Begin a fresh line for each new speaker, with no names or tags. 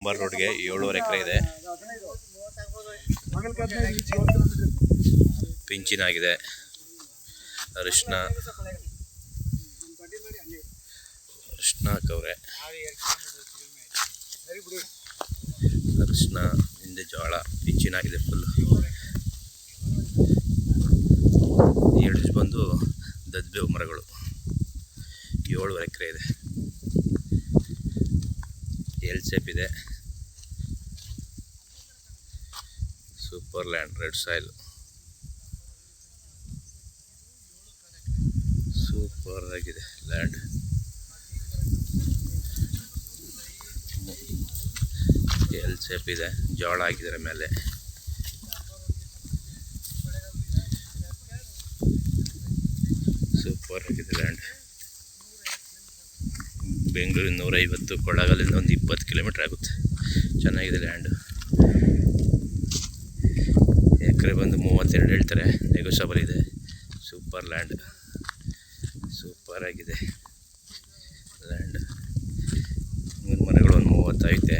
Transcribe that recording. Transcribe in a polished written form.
ಕುಂಬಾರ್ ರೋಡ್ಗೆ 7.5 ಎಕರೆ ಇದೆ. ಪಿಂಚಿನಾಗಿದೆ. ಅರಿಶಿನ ಹಾಕವ್ರೆ. ಅರಿಶಿನ ಹಿಂದೆ ಜೋಳ ಪಿಂಚಿನಾಗಿದೆ ಫುಲ್. ಎಡ್ಜ್ ಬಂದು ದದ್ಬೇವು ಮರಗಳು. 7.5 ಎಕರೆ ಇದೆ. ಎಲ್ ಶೇಪ್ ಇದೆ. Super land, red soil, super ಆಗಿದೆ ಲ್ಯಾಂಡ್. ಎಲ್ ಶೇಪ್ ಇದೆ. ಜೋಳ ಹಾಕಿದ್ದಾರೆ ಮೇಲೆ. ಸೂಪರ್ ಆಗಿದೆ ಲ್ಯಾಂಡ್. ಬೆಂಗಳೂರಿನ 150, ಕೊಳ್ಳೇಗಾಲದಿಂದ ಒಂದು 20 ಕಿಲೋಮೀಟ್ರ್ ಆಗುತ್ತೆ. ಚೆನ್ನಾಗಿದೆ ಲ್ಯಾಂಡು. ಎಕರೆ ಬಂದು 32 ಹೇಳ್ತಾರೆ, ನೆಗೋಷಿಯಬಲ್ ಇದೆ. ಸೂಪರ್ ಲ್ಯಾಂಡ್, ಸೂಪರ್ ಆಗಿದೆ ಲ್ಯಾಂಡ್. ಮರಗಳು ಒಂದು 30 ಐತೆ.